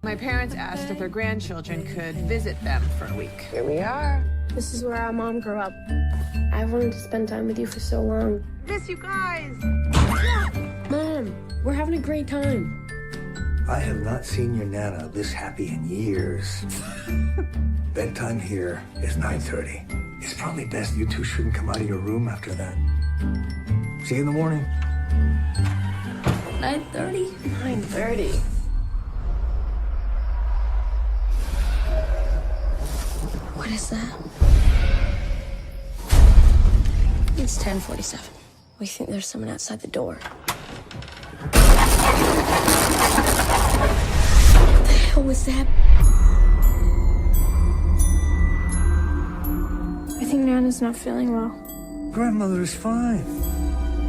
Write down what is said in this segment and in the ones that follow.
My parents asked if their grandchildren could visit them for a week. Here we are. This is where our mom grew up. I wanted to spend time with you for so long. Miss you guys. Mom, we're having a great time. I have not seen your Nana this happy in years. Bedtime here is 9:30. It's probably best you two shouldn't come out of your room after that. See you in the morning. 9:30? 9:30. What is that? It's 10:47. We think there's someone outside the door. What the hell was that? I think Nana's not feeling well. Grandmother is fine.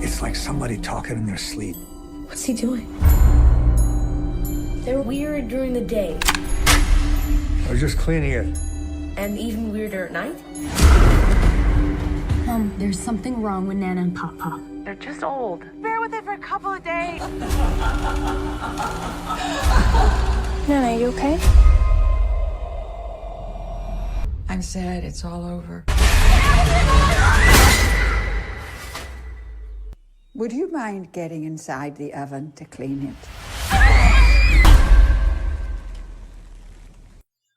It's like somebody talking in their sleep. What's he doing? They're weird during the day. I was just cleaning it. And even weirder at night? Mom, there's something wrong with Nana and Papa. They're just old. Bear with it for a couple of days. Nana, are you okay? I'm sad it's all over. Would you mind getting inside the oven to clean it?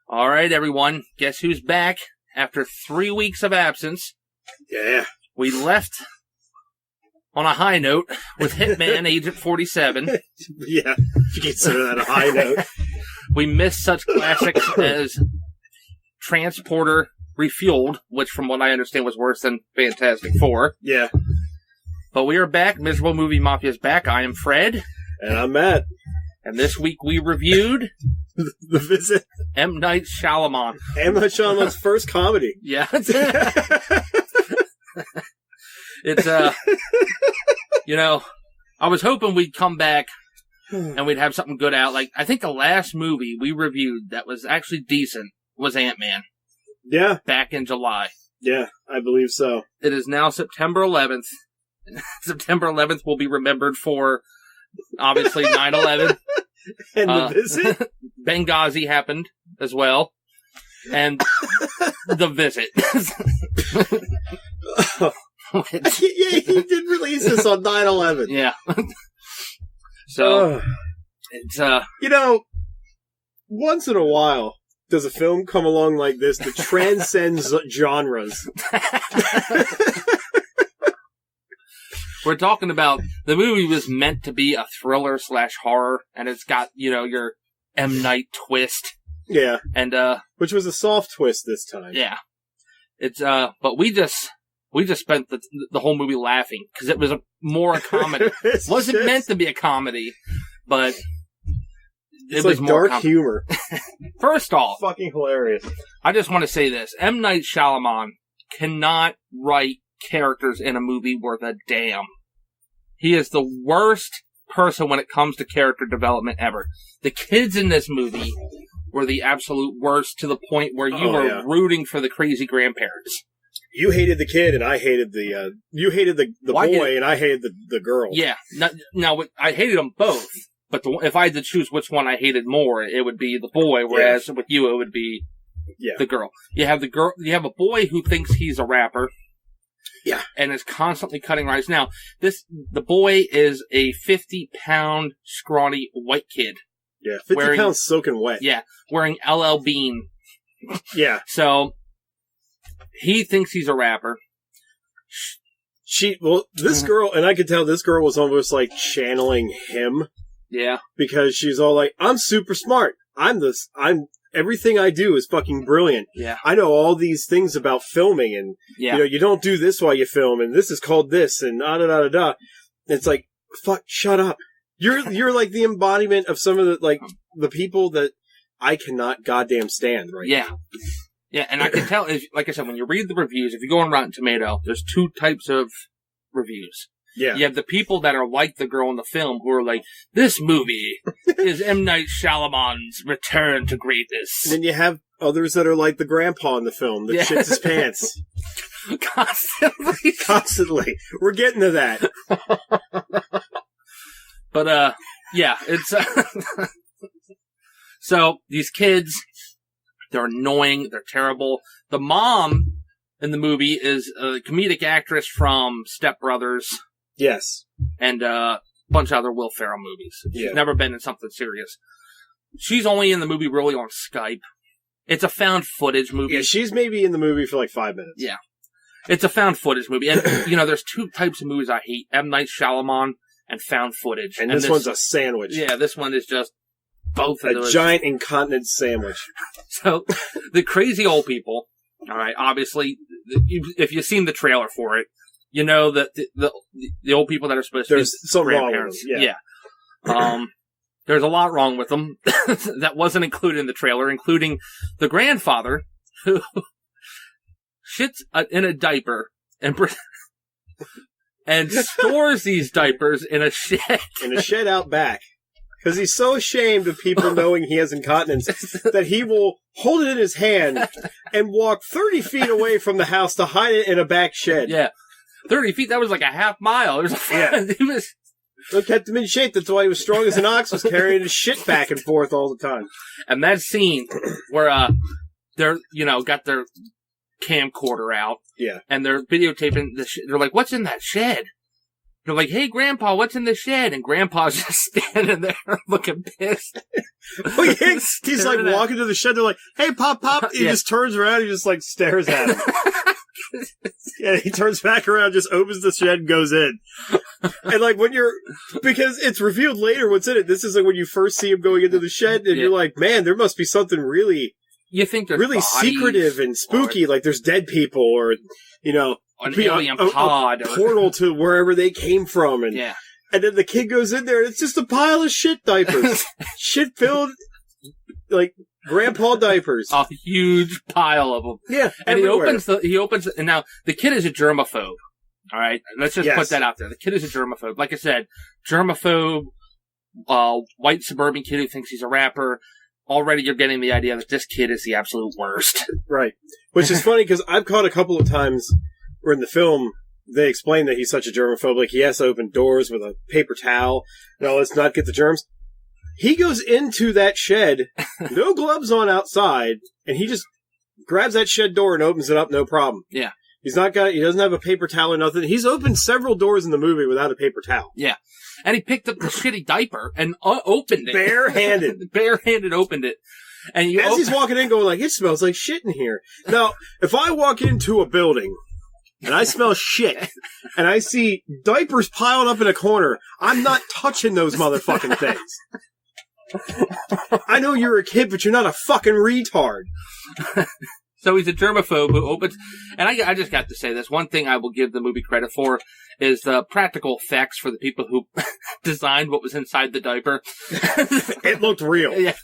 All right, everyone. Guess who's back after 3 weeks of absence? Yeah. We left on a high note with Hitman Agent 47. Yeah, if you consider that a high note. We missed such classics as Transporter Refueled, which from what I understand was worse than Fantastic Four. Yeah. But we are back. Miserable Movie Mafia is back. I am Fred. And I'm Matt. And this week we reviewed The Visit. M. Night Shyamalan. M. Night Shyamalan's first comedy. Yeah. It's, you know, I was hoping we'd come back and we'd have something good out. Like, I think the last movie we reviewed that was actually decent was Ant-Man. Yeah. Back in July. Yeah, I believe so. It is now September 11th. September 11th will be remembered for, obviously, 9/11. And The Visit? Benghazi happened as well. And The Visit. Yeah, he did release this on 9/11. Yeah. So, it's, You know, once in a while, does a film come along like this that transcends genres? We're talking about, the movie was meant to be a thriller / horror, and it's got, you know, your M. Night twist. Yeah. And, which was a soft twist this time. Yeah. It's, but we just spent the whole movie laughing, because it was more a comedy. It wasn't meant to be a comedy, but it was like more dark humor. First off, fucking hilarious. I just want to say this. M. Night Shyamalan cannot write characters in a movie worth a damn. He is the worst person when it comes to character development ever. The kids in this movie were the absolute worst, to the point where you were rooting for the crazy grandparents. You hated the kid, and I hated the, you hated the boy, and I hated the girl. Yeah. Now, I hated them both, but if I had to choose which one I hated more, it would be the boy, whereas with you, it would be the girl. You have a boy who thinks he's a rapper. Yeah. And is constantly cutting rice. Now, the boy is a 50-pound, scrawny white kid. Yeah, 50 pounds soaking wet. Yeah, wearing LL Bean. Yeah. So, he thinks he's a rapper. This girl, and I could tell this girl was almost like channeling him. Yeah. Because she's all like, I'm super smart. Everything I do is fucking brilliant. Yeah. I know all these things about filming, and you know, you don't do this while you film, and this is called this, and da-da-da-da-da. It's like, fuck, shut up. You're like the embodiment of some of the people that I cannot goddamn stand right now. Yeah, and I can tell, like I said, when you read the reviews, if you go on Rotten Tomato, there's two types of reviews. Yeah. You have the people that are like the girl in the film who are like, this movie is M. Night Shyamalan's return to greatness. And then you have others that are like the grandpa in the film that shits his pants. Constantly. We're getting to that. But, yeah, it's, So these kids, they're annoying. They're terrible. The mom in the movie is a comedic actress from Step Brothers. Yes. And a bunch of other Will Ferrell movies. Yeah. She's never been in something serious. She's only in the movie really on Skype. It's a found footage movie. Yeah, she's maybe in the movie for like 5 minutes. Yeah. It's a found footage movie. And, there's two types of movies I hate. M. Night Shyamalan and found footage. And this one's a sandwich. Yeah, this one is just both of those. A giant incontinent sandwich. So, the crazy old people, all right, obviously, if you've seen the trailer for it, you know that the old people that are supposed to be something wrong with them. Yeah. There's a lot wrong with them that wasn't included in the trailer, including the grandfather who shits in a diaper and stores these diapers in a shed. In a shed out back. Because he's so ashamed of people knowing he has incontinence that he will hold it in his hand and walk 30 feet away from the house to hide it in a back shed. Yeah. 30 feet, that was like a half mile. It kept him in shape. That's why he was strong as an ox, was carrying his shit back and forth all the time. And that scene where they're, got their camcorder out. Yeah. And they're videotaping they're like, what's in that shed? They're like, hey, Grandpa, what's in the shed? And Grandpa's just standing there looking pissed. He's like walking to the shed. They're like, hey, Pop. He just turns around. He just like stares at him. Yeah, he turns back around, just opens the shed and goes in. And like because it's revealed later what's in it. This is like when you first see him going into the shed and you're like, man, there must be something really, you think there's really secretive and spooky. Like there's dead people or, an alien pod. A portal to wherever they came from. And, yeah. And then the kid goes in there and it's just a pile of shit diapers. Shit filled, like, grandpa diapers. A huge pile of them. Yeah. And everywhere. he opens, and now the kid is a germaphobe. All right. Let's just put that out there. The kid is a germaphobe. Like I said, germaphobe, white suburban kid who thinks he's a rapper. Already you're getting the idea that this kid is the absolute worst. Right. Which is funny because I've caught a couple of times where in the film they explain that he's such a germaphobe. Like he has to open doors with a paper towel. No, let's not get the germs. He goes into that shed, no gloves on outside, and he just grabs that shed door and opens it up, no problem. Yeah. He doesn't have a paper towel or nothing. He's opened several doors in the movie without a paper towel. Yeah. And he picked up the shitty diaper and opened it. Barehanded. Barehanded opened it. And he's walking in going like, it smells like shit in here. Now, if I walk into a building and I smell shit and I see diapers piled up in a corner, I'm not touching those motherfucking things. I know you're a kid, but you're not a fucking retard. So he's a germaphobe who opens... And I just got to say this. One thing I will give the movie credit for is the practical effects for the people who designed what was inside the diaper. It looked real. Yeah.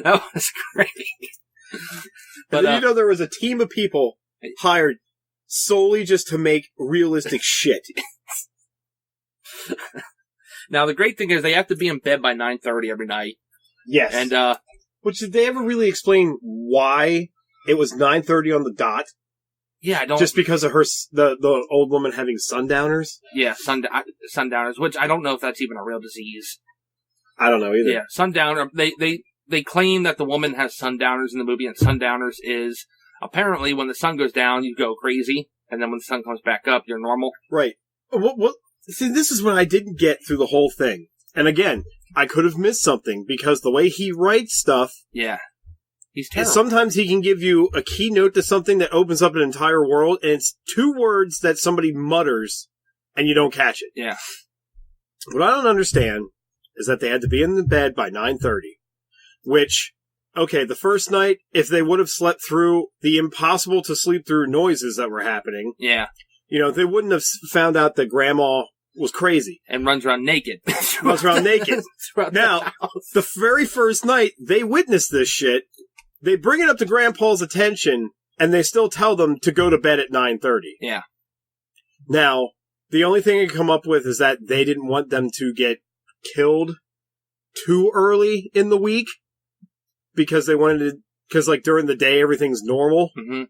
That was great. But there was a team of people hired solely just to make realistic shit. Now, the great thing is they have to be in bed by 9:30 every night. Yes. And, which, did they ever really explain why it was 9:30 on the dot? Yeah, I don't... Just because of the old woman having sundowners? Yeah, sundowners, which I don't know if that's even a real disease. I don't know either. Yeah, sundowner, they claim that the woman has sundowners in the movie, and sundowners is, apparently, when the sun goes down, you go crazy, and then when the sun comes back up, you're normal. Right. See, this is what I didn't get through the whole thing. And again, I could have missed something, because the way he writes stuff... Yeah. He's terrible. Sometimes he can give you a keynote to something that opens up an entire world, and it's 2 words that somebody mutters, and you don't catch it. Yeah. What I don't understand is that they had to be in the bed by 9:30, which, okay, the first night, if they would have slept through the impossible to sleep through noises that were happening, yeah, they wouldn't have found out that Grandma was crazy. And runs around naked. Now, the very first night, they witness this shit, they bring it up to Grandpa's attention, and they still tell them to go to bed at 9:30. Yeah. Now, the only thing I can come up with is that they didn't want them to get killed too early in the week, because they wanted to, because like during the day everything's normal. Mm-hmm.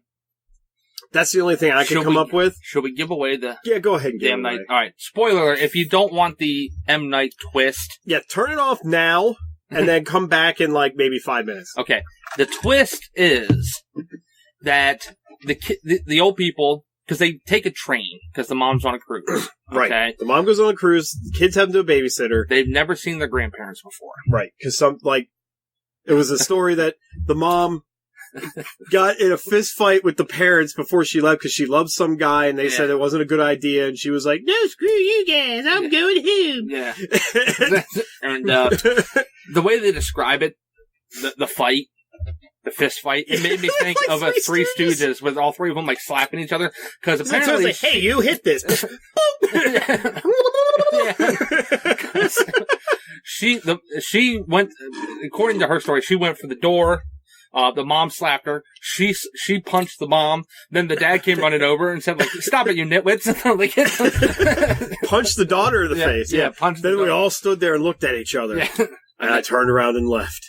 That's the only thing I can come up with. Should we give away the... Yeah, go ahead and give M. it Night. away. All right, spoiler, if you don't want the M. Night twist... Yeah, turn it off now. and then come back in like maybe 5 minutes. Okay. The twist is that the old people, because they take a train, because the mom's on a cruise. Okay? Right. The mom goes on a cruise, the kids have to do a babysitter. They've never seen their grandparents before. Right. Because it was a story that the mom got in a fist fight with the parents before she left because she loved some guy and they said it wasn't a good idea, and she was like, no, screw you guys, I'm going home. Yeah. And the way they describe it, the fight, the fist fight, it made me think of a Three Stooges with all three of them like slapping each other, because apparently like, hey, you hit this. She went, according to her story, she went for the door. The mom slapped her. She punched the mom. Then the dad came running over and said, like, stop it, you nitwits. Punched the daughter in the face. Yeah, punched Then the we daughter. all stood there and looked at each other. Yeah. And I turned around and left.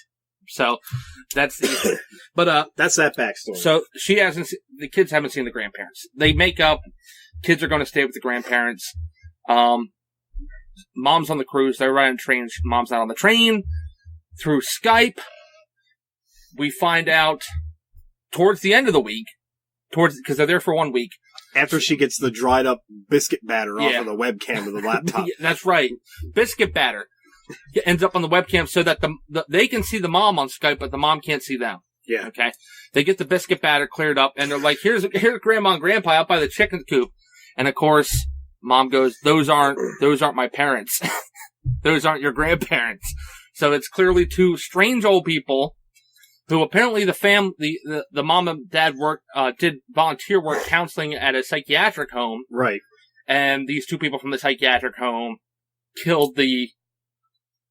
So, that's the, but, that's that backstory. So, the kids haven't seen the grandparents. They make up, kids are going to stay with the grandparents. Mom's on the cruise, they're riding trains, mom's not on the train. Through Skype, we find out towards the end of the week, because they're there for 1 week. After she gets the dried up biscuit batter off of the webcam of the laptop. Yeah, that's right. Biscuit batter ends up on the webcam so that they can see the mom on Skype, but the mom can't see them. Yeah. Okay. They get the biscuit batter cleared up, and they're like, here's Grandma and Grandpa out by the chicken coop. And of course, Mom goes, those aren't my parents. Those aren't your grandparents. So it's clearly two strange old people who apparently the mom and dad did volunteer work counseling at a psychiatric home. Right. And these two people from the psychiatric home killed the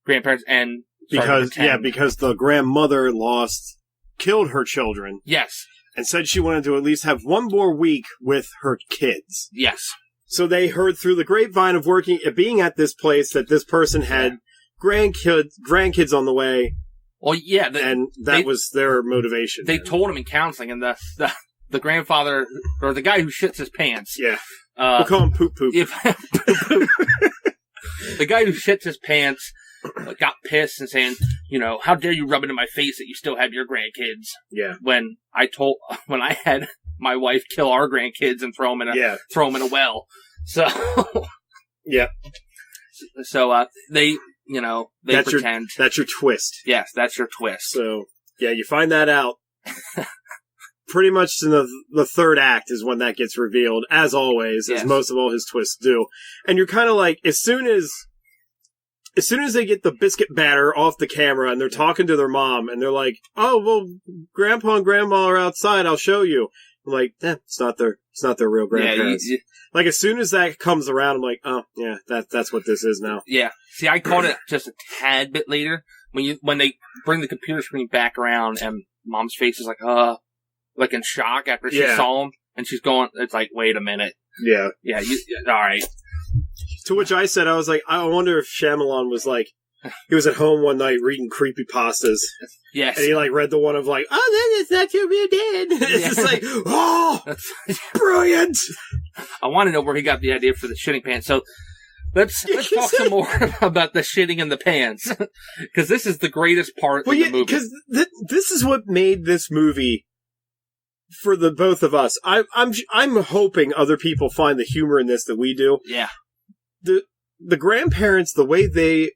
grandparents and because the grandmother killed her children. Yes. And said she wanted to at least have one more week with her kids. Yes. So they heard through the grapevine of being at this place that this person had grandkids on the way. Well, yeah. And that was their motivation. They told him in counseling, and the grandfather, or the guy who shits his pants. Yeah. We'll call him Poop Poop. Poop. The guy who shits his pants got pissed and saying, how dare you rub it in my face that you still have your grandkids? Yeah. When I had my wife kill our grandkids and throw them in a well. So. Yeah. So, they pretend. That's your twist. Yes, that's your twist. So, yeah, you find that out. Pretty much in the third act is when that gets revealed, as always, as most of all his twists do. And you're kind of like, as soon as they get the biscuit batter off the camera and they're talking to their mom and they're like, oh, well, Grandpa and Grandma are outside, I'll show you. I'm like, it's not their real grandparents. Yeah, like, as soon as that comes around, I'm like, oh, yeah, that's what this is now. Yeah. See, I caught it just a tad bit later when they bring the computer screen back around and Mom's face is like in shock after she saw him, and she's going, it's like, wait a minute. Yeah. Yeah, all right. To which I said, I was like, I wonder if Shyamalan was like, he was at home one night reading creepypastas. Yes. And he read the one of like, oh, that's not your real dad. It's just like, oh, brilliant. I want to know where he got the idea for the shitting pants. So let's talk some more about the shitting in the pants. Because this is the greatest part of the movie. Because this is what made this movie for the both of us. I'm hoping other people find the humor in this that we do. Yeah. The grandparents, the way they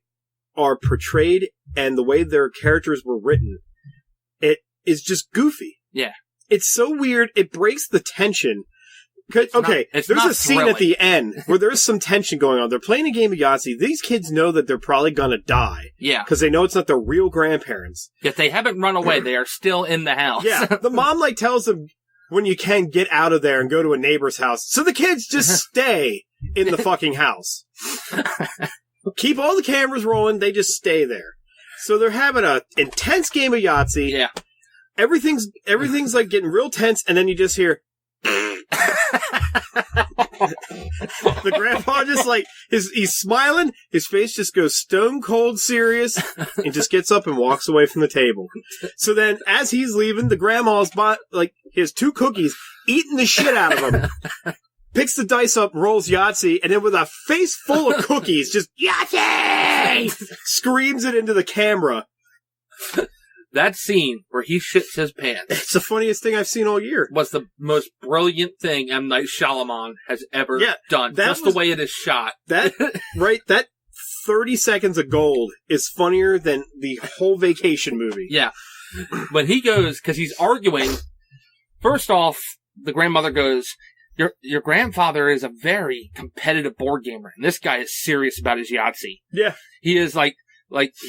are portrayed and the way their characters were written, it is just goofy. Yeah. It's so weird. It breaks the tension. There's a scene at the end where there's some tension going on. They're playing a game of Yahtzee. These kids know that they're probably going to die. Yeah. Because they know it's not their real grandparents. Yet they haven't run away. They are still in the house. Yeah. The mom tells them, when you can, get out of there and go to a neighbor's house. So the kids just stay in the fucking house. Keep all the cameras rolling. They just stay there. So they're having an intense game of Yahtzee. Yeah. Everything's like getting real tense, and then you just hear the grandpa just he's smiling, his face just goes stone cold serious, and just gets up and walks away from the table. So then, as he's leaving, the grandma's he has 2 cookies, eating the shit out of them. Picks the dice up, rolls Yahtzee, and then with a face full of cookies, just Yahtzee! Screams it into the camera. That scene where he shits his pants. It's the funniest thing I've seen all year. Was the most brilliant thing M. Night Shyamalan has ever done. Just the way it is shot. That 30 seconds of gold is funnier than the whole Vacation movie. Yeah. When he goes, because he's arguing, first off, the grandmother goes, Your grandfather is a very competitive board gamer, and this guy is serious about his Yahtzee. Yeah. He is like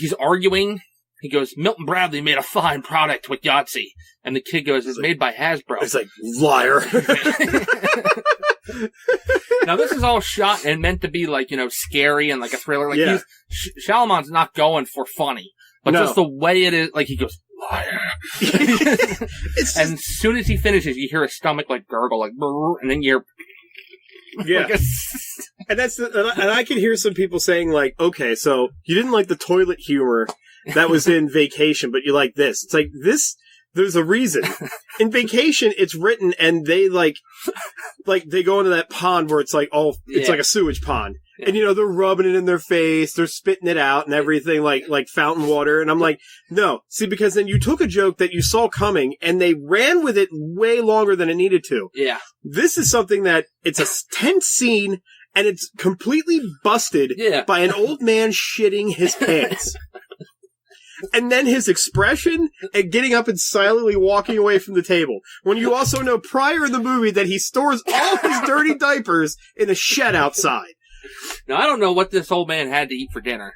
he's arguing. He goes, Milton Bradley made a fine product with Yahtzee. And the kid goes, it's made by Hasbro. It's like, liar. Now, this is all shot and meant to be scary and like a thriller. Like, Shyamalan's not going for funny. But just the way it is, like, he goes, liar. And as soon as he finishes, you hear his stomach, gurgle, brrr, and then you're... Yeah. And I can hear some people saying, okay, so you didn't like the toilet humor that was in Vacation, but you like this. It's like, this, there's a reason. In Vacation, it's written and they they go into that pond where it's like a sewage pond. And, they're rubbing it in their face, they're spitting it out and everything like fountain water. And I'm like, no. See, because then you took a joke that you saw coming and they ran with it way longer than it needed to. Yeah. This is something that it's a tense scene and it's completely busted by an old man shitting his pants. And then his expression and getting up and silently walking away from the table. When you also know prior in the movie that he stores all his dirty diapers in a shed outside. Now, I don't know what this old man had to eat for dinner.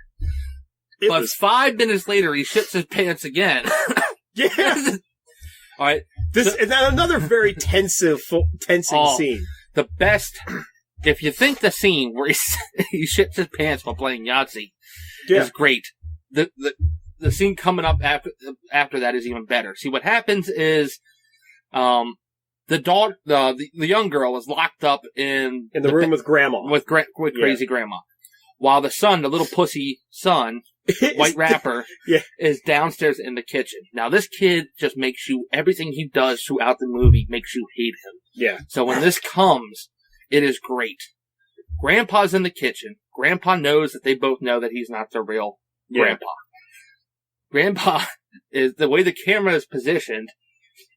But 5 minutes later, he shits his pants again. Yeah. All right. And then another very tensing scene. The best, if you think the scene where he shits his pants while playing Yahtzee is great. The scene coming up after that is even better. See, what happens is, the young girl is locked up in the room with grandma. With crazy grandma. While the son, the little pussy son, white rapper, is downstairs in the kitchen. Now, this kid just makes everything he does throughout the movie makes you hate him. Yeah. So when this comes, it is great. Grandpa's in the kitchen. Grandpa knows that they both know that he's not the real grandpa. Grandpa is, the way the camera is positioned,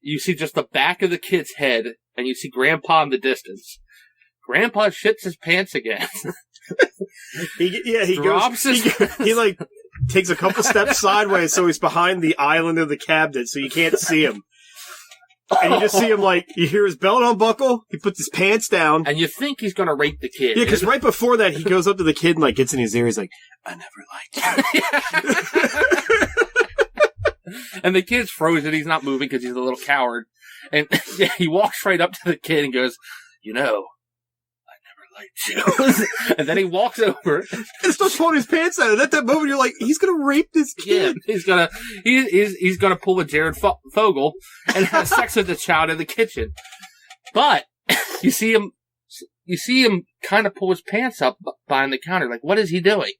you see just the back of the kid's head, and you see Grandpa in the distance. Grandpa shits his pants again. he drops he takes a couple steps sideways so he's behind the island of the cabinet so you can't see him. And you just see him you hear his belt unbuckle, he puts his pants down. And you think he's gonna rape the kid. Yeah, because right before that, he goes up to the kid and gets in his ear, he's like, I never liked you. And the kid's frozen, he's not moving because he's a little coward. And he walks right up to the kid and goes, I never liked you. And then he walks over and starts pulling his pants out. And at that moment, you're like, he's gonna rape this kid. Yeah, he's gonna pull a Jared Fogle and have sex with the child in the kitchen. But you see him kind of pull his pants up behind the counter. Like, what is he doing?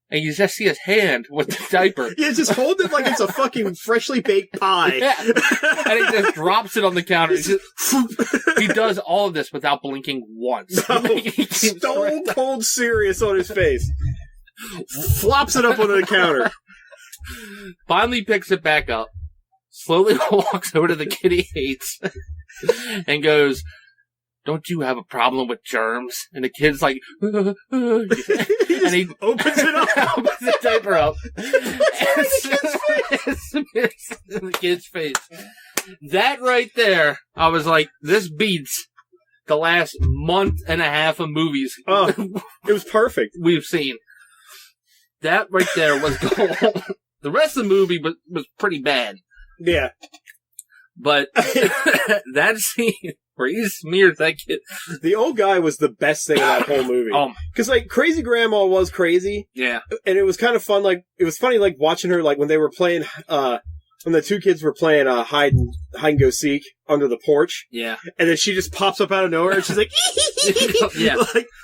And you just see his hand with the diaper. Yeah, just hold it like it's a fucking freshly baked pie. Yeah. And he just drops it on the counter. He does all of this without blinking once. No, stone cold serious on his face. Flops it up onto the counter. Finally picks it back up. Slowly walks over to the kid he hates. And goes, don't you have a problem with germs? And the kid's like, and he opens it up, opens the diaper up, and smears in the kid's face. That right there, I was like, this beats the last month and a half of movies. Oh, it was perfect. We've seen. That right there was gold. The rest of the movie was pretty bad. Yeah. But that scene where he smears that kid. The old guy was the best thing in that whole movie. Because, Crazy Grandma was crazy. Yeah. And it was kind of fun, it was funny, watching her, when they were playing, when the two kids were playing, hide and go seek under the porch. Yeah. And then she just pops up out of nowhere and she's like, yeah.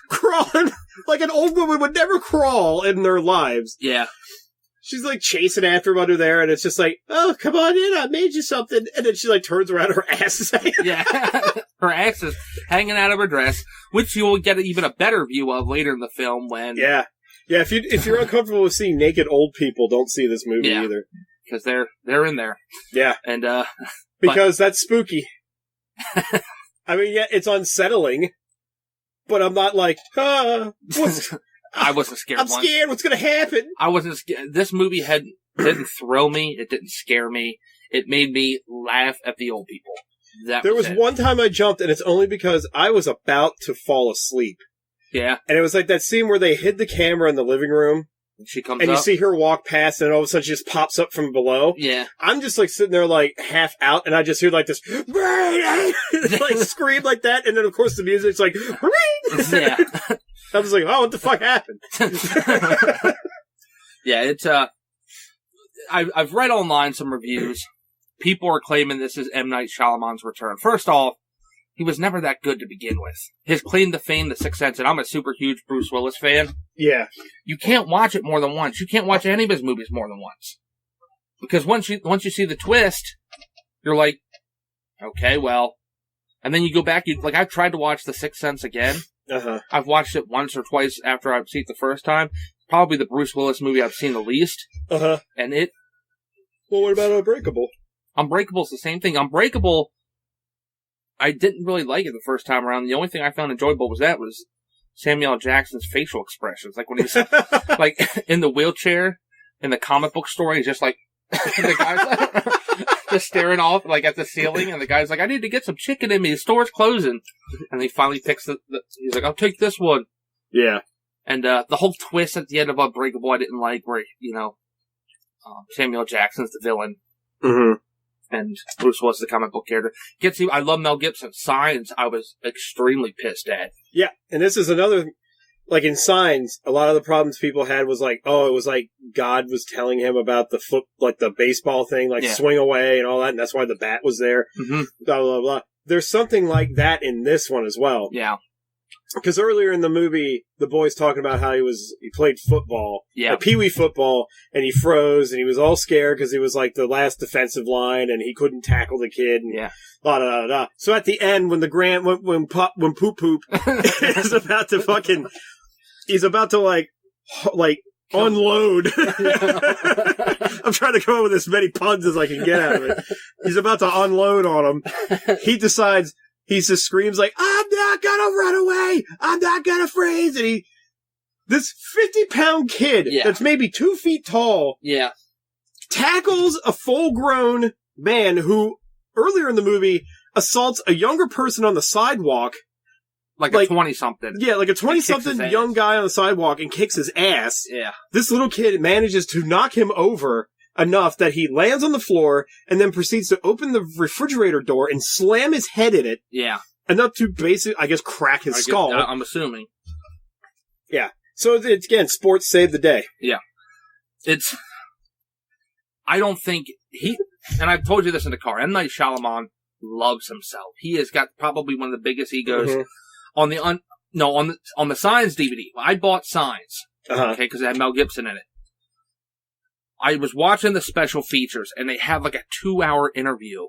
Crawling, like an old woman would never crawl in their lives. Yeah. She's chasing after him under there, and it's just oh, come on in, I made you something. And then she turns around, her ass is hanging out. Yeah. Her ass is hanging out of her dress, which you will get even a better view of later in the film when... Yeah. Yeah, if you're uncomfortable with seeing naked old people, don't see this movie either. because they're in there. Yeah. And, because that's spooky. I mean, yeah, it's unsettling, but I'm not like, I wasn't scared. I'm scared. What's going to happen? I wasn't scared. This movie didn't thrill me. It didn't scare me. It made me laugh at the old people. There was one time I jumped, and it's only because I was about to fall asleep. Yeah. And it was like that scene where they hid the camera in the living room. She comes and up. You see her walk past, and all of a sudden she just pops up from below. Yeah. I'm just like sitting there like half out, and I just hear like this, like scream like that, and then of course the music's like, yeah. I was like, oh, what the fuck happened? Yeah, it's I've read online some reviews. People are claiming this is M. Night Shyamalan's return. First off, he was never that good to begin with. His claim to fame, The Sixth Sense, and I'm a super huge Bruce Willis fan. Yeah. You can't watch it more than once. You can't watch any of his movies more than once. Because once you see the twist, you're like, okay, well. And then you go back, I've tried to watch The Sixth Sense again. Uh-huh. I've watched it once or twice after I've seen it the first time. Probably the Bruce Willis movie I've seen the least. Uh-huh. And well, what about Unbreakable? Unbreakable's the same thing. Unbreakable, I didn't really like it the first time around. The only thing I found enjoyable was Samuel L. Jackson's facial expressions. Like when he's like in the wheelchair in the comic book story, he's just like the guy's just staring off like at the ceiling, and the guy's like, I need to get some chicken in me. The store's closing. And he finally picks he's like, I'll take this one. Yeah. And the whole twist at the end of Unbreakable I didn't like, where Samuel L. Jackson's the villain. Mm-hmm. And Bruce was the comic book character. I love Mel Gibson. Signs, I was extremely pissed at. Yeah, and this is another, like in Signs, a lot of the problems people had was like, oh, it was like God was telling him about the baseball thing, swing away and all that, and that's why the bat was there. Mm-hmm. Blah, blah, blah. There's something like that in this one as well. Yeah. Because earlier in the movie, the boy's talking about how he played football, pee-wee football, and he froze, and he was all scared because he was like the last defensive line, and he couldn't tackle the kid. And blah, blah, blah, blah. So at the end, when when Poop Poop is about to he's about to unload. I'm trying to come up with as many puns as I can get out of it. He's about to unload on him. He decides. He just screams like, I'm not gonna run away! I'm not gonna freeze! And this 50-pound kid that's maybe 2 feet tall tackles a full-grown man who, earlier in the movie, assaults a younger person on the sidewalk. Like a 20-something. Yeah, like a 20-something young guy on the sidewalk and kicks his ass. Yeah. This little kid manages to knock him over enough that he lands on the floor and then proceeds to open the refrigerator door and slam his head in it. Yeah. Enough to basically, I guess, crack his skull. I'm assuming. Yeah. So, it's, again, sports saved the day. Yeah. I don't think and I've told you this in the car, M. Night Shyamalan loves himself. He has got probably one of the biggest egos on the Signs DVD. I bought Signs. Okay, because it had Mel Gibson in it. I was watching the special features, and they have like a 2-hour interview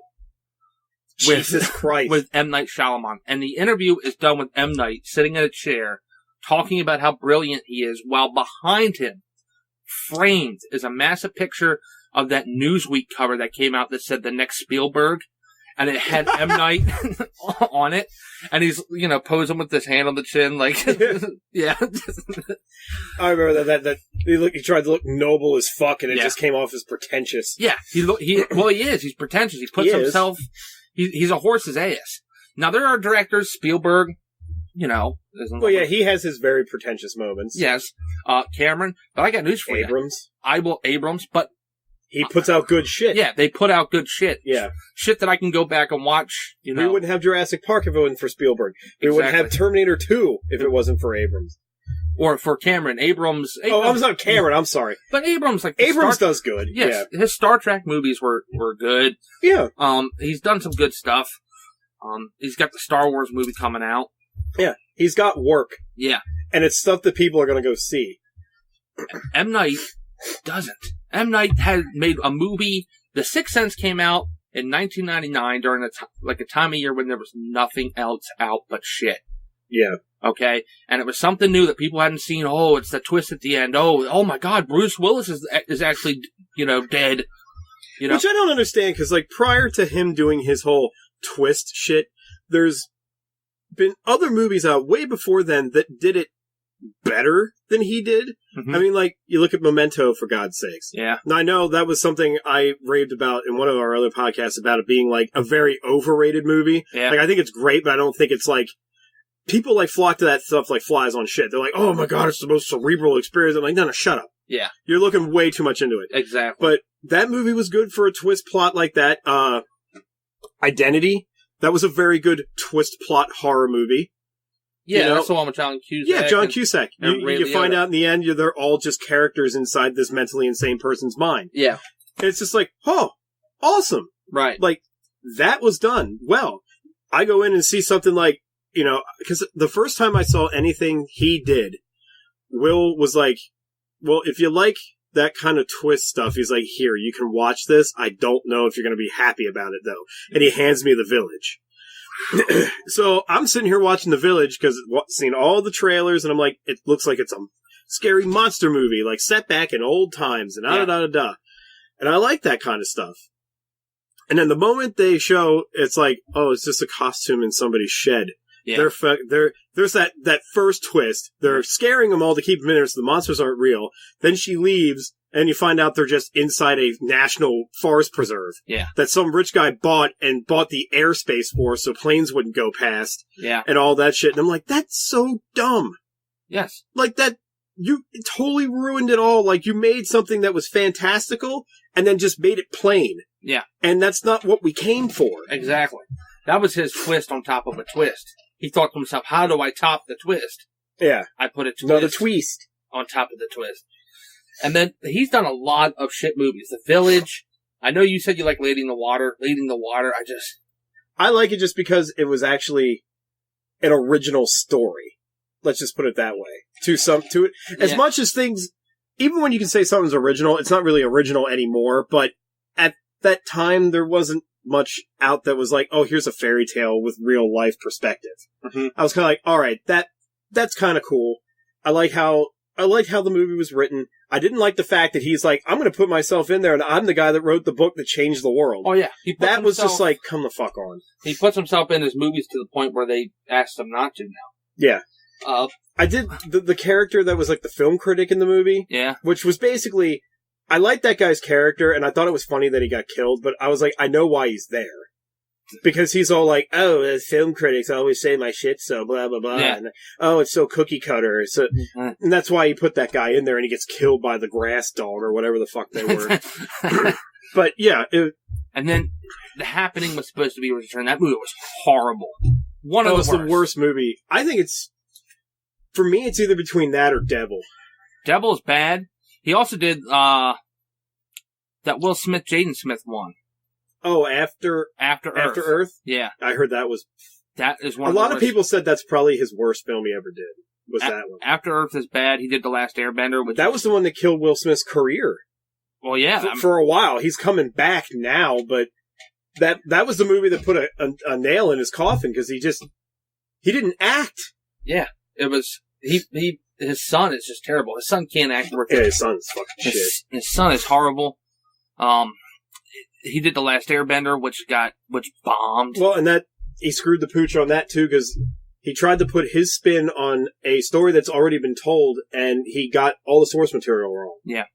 with M. Night Shyamalan. And the interview is done with M. Night sitting in a chair, talking about how brilliant he is, while behind him, framed, is a massive picture of that Newsweek cover that came out that said the next Spielberg. And it had M. Night on it. And he's, posing with his hand on the chin, like, yeah. I remember that he tried to look noble as fuck, and it just came off as pretentious. Yeah, he is. He's pretentious. He puts himself, he's a horse's ass. Now, there are directors, Spielberg, Well, yeah, he has his very pretentious moments. Yes. Cameron, but I got news for Abrams. Abrams, but he puts out good shit. Yeah, they put out good shit. Yeah. Shit that I can go back and watch, We wouldn't have Jurassic Park if it wasn't for Spielberg. We wouldn't have Terminator 2 if it wasn't for Abrams. Or for Cameron. Abrams. Oh, I was not Cameron, I'm sorry. But Abrams, Abrams does good. Yes. Yeah. His Star Trek movies were good. Yeah. He's done some good stuff. He's got the Star Wars movie coming out. Yeah. He's got work. Yeah. And it's stuff that people are going to go see. M. Night doesn't. M. Night had made a movie. The Sixth Sense came out in 1999 during a time of year when there was nothing else out but shit. Yeah. Okay? And it was something new that people hadn't seen. Oh, it's the twist at the end. Oh my God, Bruce Willis is actually, dead. You know? Which I don't understand, because, like, prior to him doing his whole twist shit, there's been other movies out way before then that did it better than he did. Mm-hmm. I mean, like, you look at Memento, for God's sakes. Yeah. Now, I know that was something I raved about in one of our other podcasts about it being, like, a very overrated movie. Yeah. Like, I think it's great, but I don't think it's, like, people, like, flock to that stuff like flies on shit. They're like, oh my god, it's the most cerebral experience. I'm like, no, shut up. Yeah. You're looking way too much into it. Exactly. But that movie was good for a twist plot like that. Identity. That was a very good twist plot horror movie. Yeah, you know? that's the one with John Cusack. Yeah, John Cusack. You find out in the end, they're all just characters inside this mentally insane person's mind. Yeah. And it's just like, oh, awesome. Right. Like, that was done well. I go in and see something like, you know, because the first time I saw anything he did, Will was like, well, if you like that kind of twist stuff, he's like, here, you can watch this. I don't know if you're going to be happy about it, though. And he hands me The Village. So I'm sitting here watching The Village because seen all the trailers, and I'm like, it looks like it's a scary monster movie, like set back in old times, and da-da-da-da-da. And I like that kind of stuff. And then the moment they show, it's like, oh, it's just a costume in somebody's shed. Yeah. There's that first twist. They're scaring them all to keep them in there so the monsters aren't real. Then she leaves, and you find out they're just inside a national forest preserve. Yeah. That some rich guy bought the airspace for so planes wouldn't go past. Yeah. And all that shit. And I'm like, that's so dumb. Yes. Like that, you totally ruined it all. Like you made something that was fantastical and then just made it plain. Yeah. And that's not what we came for. Exactly. That was his twist on top of a twist. He thought to himself, how do I top the twist? Yeah. I put a twist. Another twist. On top of the twist. And then he's done a lot of shit movies. The Village. I know you said you like Lady in the Water. I like it just because it was actually an original story. Let's just put it that way. As much as things, even when you can say something's original, it's not really original anymore, but at that time there wasn't much out that was like, oh, here's a fairy tale with real life perspective. Mm-hmm. I was kind of like, all right, that's kind of cool. I like how the movie was written. I didn't like the fact that he's like, I'm going to put myself in there, and I'm the guy that wrote the book that changed the world. Oh yeah, that was just like, come the fuck on. He puts himself in his movies to the point where they asked him not to now. Yeah. I did the character that was like the film critic in the movie. Yeah. Which was basically, I liked that guy's character, and I thought it was funny that he got killed, but I was like, I know why he's there. Because he's all like, oh, film critics always say my shit, so blah, blah, blah. Yeah. And, oh, it's so cookie cutter. So, and that's why he put that guy in there, and he gets killed by the grass dog, or whatever the fuck they were. But, yeah. And then, The Happening was supposed to be returned. That movie was horrible. It's the worst movie. I think for me, it's either between that or Devil. Devil is bad. He also did, that Will Smith, Jaden Smith one. Oh, After Earth? Yeah. I heard that is one a lot of people said that's probably his worst film he ever did, was that one. After Earth is bad. He did The Last Airbender. That was the one that killed Will Smith's career. Well, yeah. For a while. He's coming back now, but that was the movie that put a nail in his coffin, because he didn't act. Yeah. It was, his son is just terrible. His son can't act worth it. Yeah, his son's fucking shit. His son is horrible. He did The Last Airbender, which bombed. Well, and he screwed the pooch on that too, because he tried to put his spin on a story that's already been told, and he got all the source material wrong. Yeah.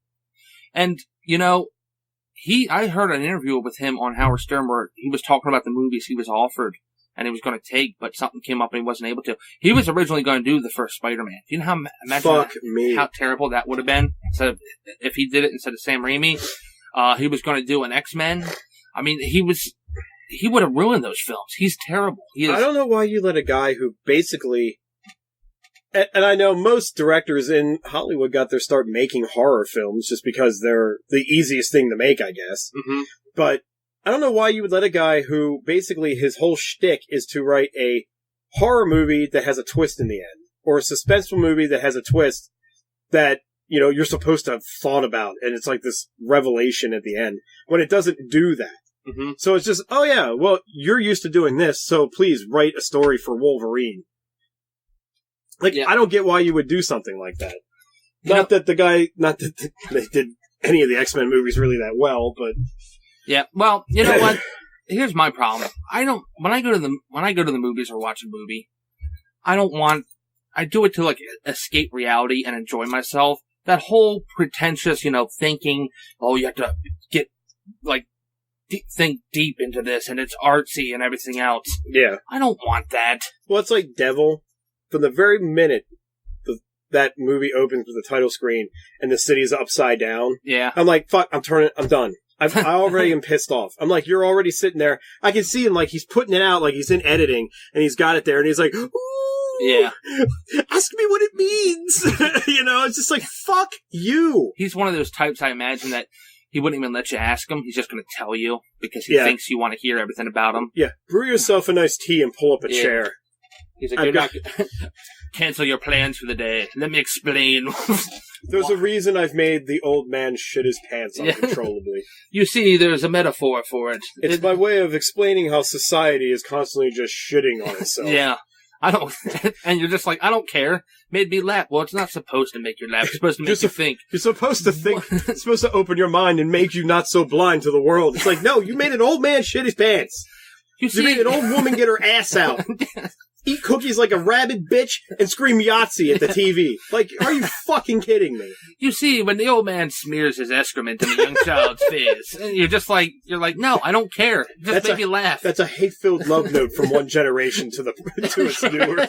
And, I heard an interview with him on Howard Stern where he was talking about the movies he was offered and he was going to take, but something came up and he wasn't able to. He was originally going to do the first Spider-Man. Do you know how terrible that would have been? If he did it instead of Sam Raimi? He was going to do an X-Men. I mean, he would have ruined those films. He's terrible. I don't know why you let a guy who basically, and I know most directors in Hollywood got their start making horror films just because they're the easiest thing to make, I guess. Mm-hmm. But I don't know why you would let a guy who basically his whole shtick is to write a horror movie that has a twist in the end, or a suspenseful movie that has a twist that, you're supposed to have thought about, and it's like this revelation at the end, when it doesn't do that. Mm-hmm. So it's just, oh yeah, well, you're used to doing this, so please write a story for Wolverine. Like, yeah. I don't get why you would do something like that. Not that they did any of the X-Men movies really that well, but Yeah. Well, you know what? Here's my problem. When I go to the movies or watch a movie, I do it to like escape reality and enjoy myself. That whole pretentious, thinking, oh, you have to get like think deep into this and it's artsy and everything else. Yeah. I don't want that. Well, it's like Devil. From the very minute that movie opens with the title screen and the city's upside down. Yeah. I'm like, fuck, I'm done. I already am pissed off. I'm like, you're already sitting there. I can see him like he's putting it out, like he's in editing, and he's got it there, and he's like, ooh, yeah, ask me what it means. It's just like, fuck you. He's one of those types, I imagine, that he wouldn't even let you ask him. He's just going to tell you because he thinks you want to hear everything about him. Yeah, brew yourself a nice tea and pull up a chair. He's like, cancel your plans for the day. Let me explain. There's a reason I've made the old man shit his pants uncontrollably. You see, there's a metaphor for it. It's my way of explaining how society is constantly just shitting on itself. Yeah. I don't, and you're just like, I don't care. Made me laugh. Well, it's not supposed to make you laugh. It's supposed to make you think. You're supposed to think. It's supposed to open your mind and make you not so blind to the world. It's like, no, you made an old man shit his pants. You made an old woman get her ass out. Eat cookies like a rabid bitch and scream Yahtzee at the TV. Like, are you fucking kidding me? You see, when the old man smears his excrement in the young child's face, and you're like, no, I don't care. Just make me laugh. That's a hate-filled love note from one generation to its newer.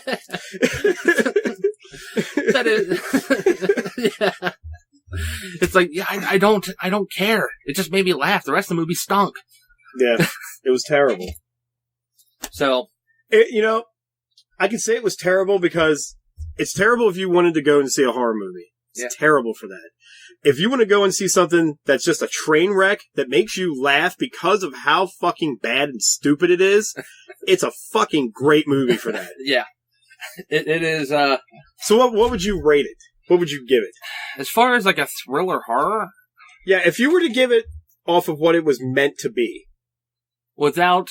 That is, yeah. It's like, yeah, I don't care. It just made me laugh. The rest of the movie stunk. Yeah, it was terrible. So, I can say it was terrible because it's terrible if you wanted to go and see a horror movie. It's terrible for that. If you want to go and see something that's just a train wreck that makes you laugh because of how fucking bad and stupid it is, it's a fucking great movie for that. Yeah. It is, So what would you rate it? What would you give it? As far as like a thriller horror? Yeah, if you were to give it off of what it was meant to be. Without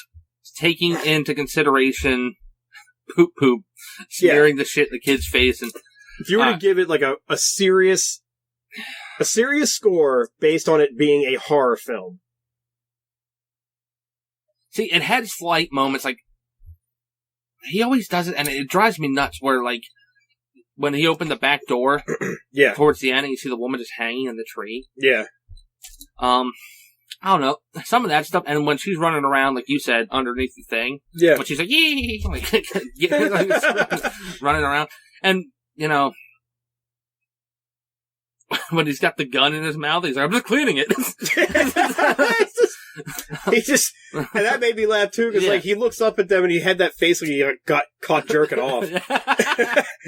taking into consideration poop, smearing the shit in the kid's face, and if you were to give it like a serious score based on it being a horror film. See, it had slight moments, like he always does it, and it drives me nuts. Where like when he opened the back door, towards the end, and you see the woman just hanging in the tree. Yeah. I don't know, some of that stuff, and when she's running around, like you said, underneath the thing, when she's like, yee, running around, and, when he's got the gun in his mouth, he's like, I'm just cleaning it. And that made me laugh too, because like, he looks up at them and he had that face like he got caught jerking off.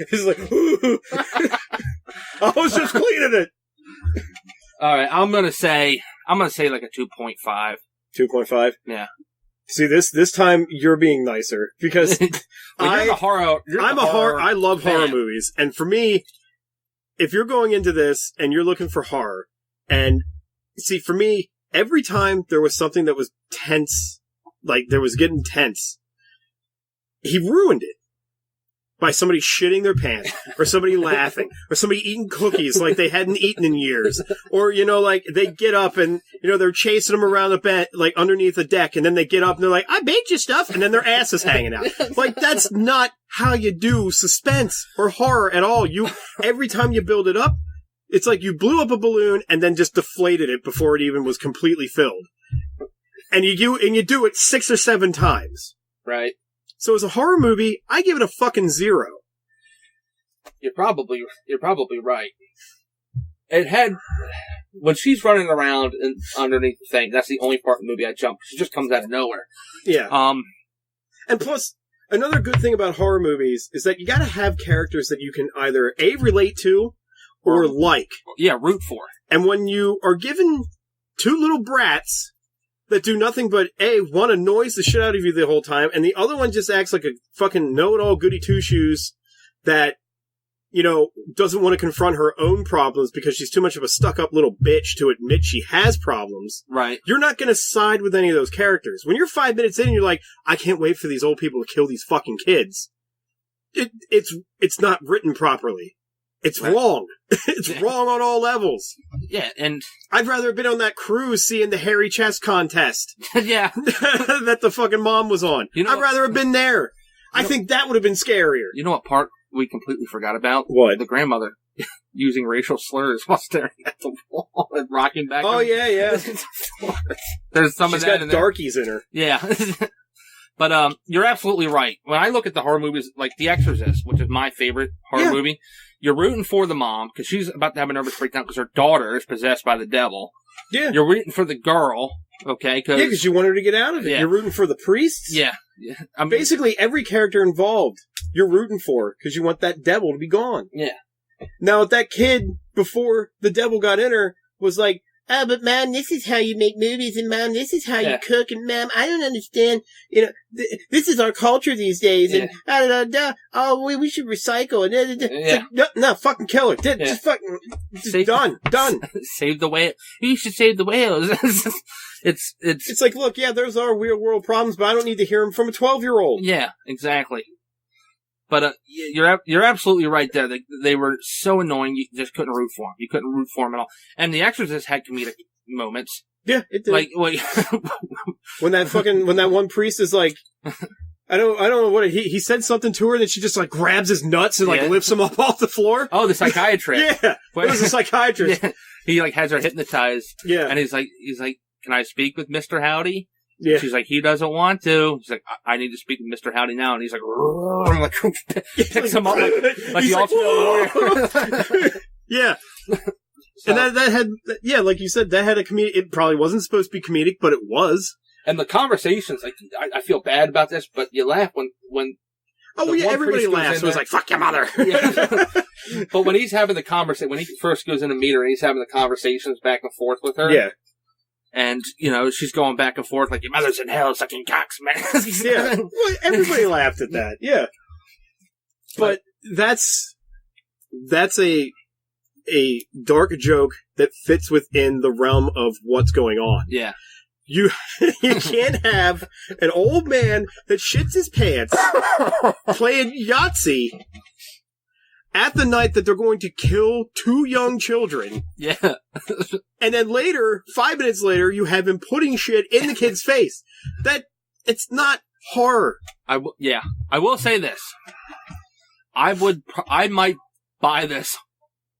He's like, I was just cleaning it. Alright, I'm gonna say like a 2.5. 2.5? Yeah. See, this time you're being nicer, because I love horror movies, and for me, if you're going into this and you're looking for horror, and see, for me, every time there was something that was tense, like there was getting tense, he ruined it. By somebody shitting their pants, or somebody laughing, or somebody eating cookies like they hadn't eaten in years, or, like, they get up and, they're chasing them around the bed, like, underneath the deck, and then they get up and they're like, I baked you stuff, and then their ass is hanging out. Like, that's not how you do suspense or horror at all. Every time you build it up, it's like you blew up a balloon and then just deflated it before it even was completely filled. And you do it 6 or 7 times. Right. So as a horror movie, I give it a fucking 0. You're probably right. It had, when she's running around underneath the thing, that's the only part of the movie I jump. She just comes out of nowhere. Yeah. And plus, another good thing about horror movies is that you gotta have characters that you can either A, relate to, or like. Yeah, root for. And when you are given 2 little brats that do nothing but, A, one annoys the shit out of you the whole time, and the other one just acts like a fucking know-it-all goody-two-shoes that, doesn't want to confront her own problems because she's too much of a stuck-up little bitch to admit she has problems. Right. You're not going to side with any of those characters. When you're 5 minutes in and you're like, I can't wait for these old people to kill these fucking kids, it's not written properly. It's wrong. It's wrong on all levels. Yeah, and I'd rather have been on that cruise seeing the hairy chest contest. yeah, that the fucking mom was on. I'd rather have been there. I think that would have been scarier. You know what part we completely forgot about? What? The grandmother using racial slurs while staring at the wall and rocking back. Oh, yeah. There's some She's of that got in there. darkies in her. Yeah. But you're absolutely right. When I look at the horror movies, like The Exorcist, which is my favorite horror movie, you're rooting for the mom because she's about to have a nervous breakdown because her daughter is possessed by the devil. Yeah. You're rooting for the girl, okay? Because you want her to get out of it. Yeah. You're rooting for the priests. Yeah. I mean, basically, every character involved, you're rooting for because you want that devil to be gone. Yeah. Now, that kid, before the devil got in her, was like, "Oh, but Mom, this is how you make movies, and Mom, this is how you cook, and Mom, I don't understand. You know, this is our culture these days, and oh, we should recycle." And like, no, fucking kill her. Just fucking, done. Save the whale. You should save the whales. It's like, look, there's our real world problems, but I don't need to hear them from a 12-year-old. Yeah, exactly. But you're absolutely right there. They were so annoying. You just couldn't root for them. You couldn't root for them at all. And The Exorcist had comedic moments. Yeah, it did. Like when that one priest is like, I don't know what he said something to her, and then she just like grabs his nuts and like lifts him up off the floor. Oh, the psychiatrist. Yeah, it was a psychiatrist. Yeah. He like has her hypnotized. Yeah, and he's like, "Can I speak with Mr. Howdy?" Yeah. She's like, "He doesn't want to." She's like, I need to speak with Mr. Howdy now. And he's like, picks him up like the ultimate warrior. Yeah. So, and that had, like you said, that had a comedic. It probably wasn't supposed to be comedic, but it was. And the conversations, like, I feel bad about this, but you laugh when everybody laughs. It was like, "Fuck your mother." Yeah. But when he's having the conversation, when he first goes in to meet her, and he's having the conversations back and forth with her. Yeah. And, she's going back and forth like, "Your mother's in hell sucking cocks, man." Yeah. Well, everybody laughed at that. Yeah. But that's a dark joke that fits within the realm of what's going on. Yeah. You can't have an old man that shits his pants playing Yahtzee at the night that they're going to kill 2 young children. Yeah. And then later, 5 minutes later, you have him putting shit in the kid's face. It's not horror. I will say this. I might buy this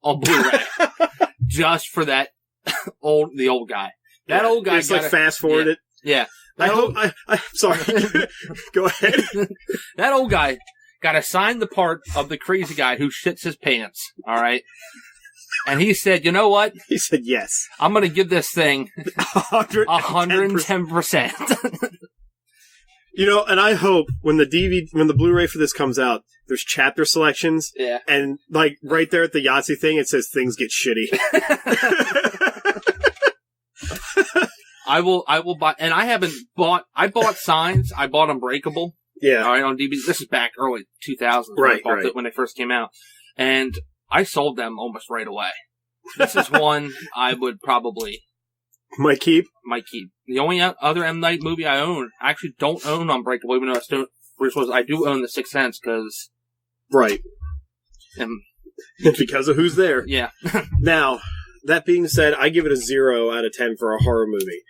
on Blu-ray just for the old guy. That old guy just like fast forward it. Yeah. I'm sorry. Go ahead. That old guy got assigned the part of the crazy guy who shits his pants. All right. And he said, "You know what?" He said, "Yes. I'm going to give this thing 110%. And I hope when the Blu-ray for this comes out, there's chapter selections. Yeah. And like right there at the Yahtzee thing, it says things get shitty. I will buy, and I bought Signs. I bought Unbreakable. Yeah. All right, on DVD. This is back early 2000s. Right, I bought it when they first came out. And I sold them almost right away. This is one I would probably... Might keep. The only other M. Night movie I own, I actually don't own Unbreakable, even though I do own The Sixth Sense, because... Right. Because of who's there. Yeah. Now, that being said, I give it a 0 out of 10 for a horror movie.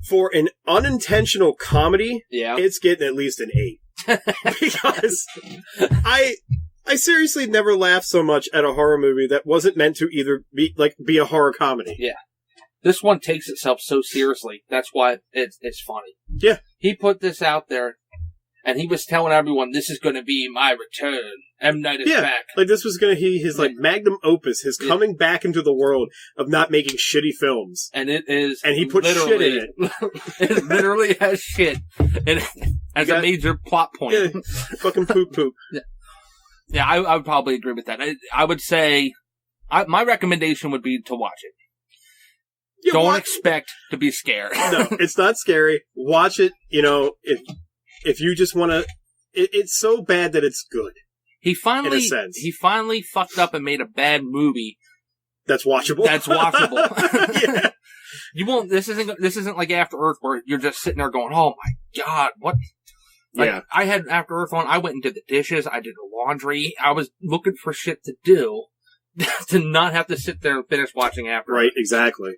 For an unintentional comedy, it's getting at least an 8. Because I seriously never laughed so much at a horror movie that wasn't meant to either be a horror comedy. Yeah. This one takes itself so seriously. That's why it's funny. Yeah. He put this out there, and he was telling everyone, "This is going to be my return. M. Night is back." Like this was going to be his magnum opus, his coming back into the world of not making shitty films. And it is. And he put shit in it. It literally has shit as a major plot point. Yeah, fucking poop. Yeah, I would probably agree with that. I would say my recommendation would be to watch it. Yeah, don't expect to be scared. No, it's not scary. Watch it. If you just want to, it's so bad that it's good. He finally fucked up and made a bad movie that's watchable. Yeah. You won't. This isn't like After Earth where you're just sitting there going, "Oh my god, what?" Like, I had After Earth on. I went and did the dishes. I did the laundry. I was looking for shit to do, to not have to sit there and finish watching after. Right, exactly.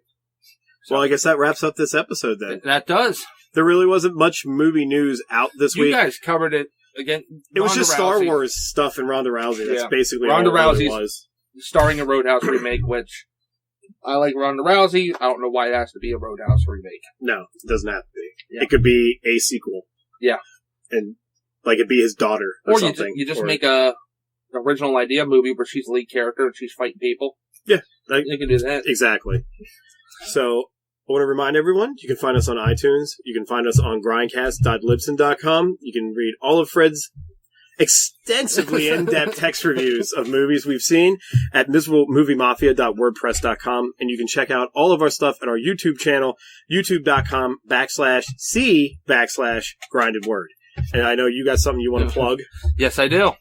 So, well, I guess that wraps up this episode then. That does. There really wasn't much movie news out this week. You guys covered it again. It was just Star Wars stuff and Ronda Rousey. That's basically Ronda all it really Rousey's was. Starring a Roadhouse remake, which I like Ronda Rousey. I don't know why it has to be a Roadhouse remake. No, it doesn't have to be. Yeah. It could be a sequel. Yeah. And, like, it'd be his daughter or something. You just make a original idea movie where she's the lead character and she's fighting people. Yeah. You can do that. Exactly. So, I want to remind everyone, you can find us on iTunes. You can find us on grindcast.libsyn.com. You can read all of Fred's extensively in-depth text reviews of movies we've seen at miserablemoviemafia.wordpress.com. And you can check out all of our stuff at our YouTube channel, youtube.com/c/grindedword. And I know you got something you want to plug. Yes, I do.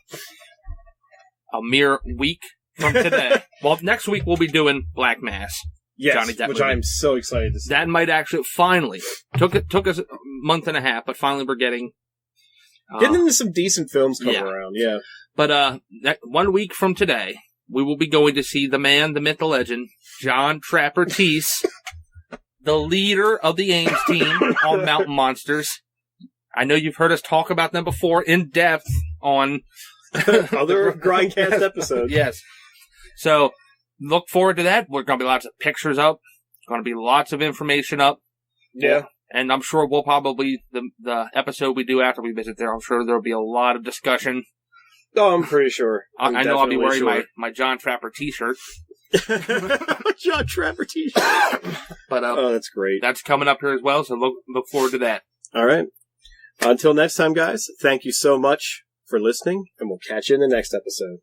A mere week from today. Well, next week we'll be doing Black Mass. Yes, Johnny Depp which movie. I'm so excited to see. That might actually finally took us a month and a half, but finally we're getting into some decent films coming around. Yeah, but 1 week from today, we will be going to see the man, the myth, the legend, John Trapper Teese, the leader of the Ames team on Mountain Monsters. I know you've heard us talk about them before in depth on other Grindcast episodes. Yes, so. Look forward to that. We're going to be lots of pictures up. There's going to be lots of information up. Yeah. And I'm sure we'll probably, the episode we do after we visit there, I'm sure there'll be a lot of discussion. Oh, I'm pretty sure. I know I'll be wearing my John Trapper t-shirt. John Trapper t-shirt. But, oh, that's great. That's coming up here as well, so look forward to that. All right. Until next time, guys, thank you so much for listening, and we'll catch you in the next episode.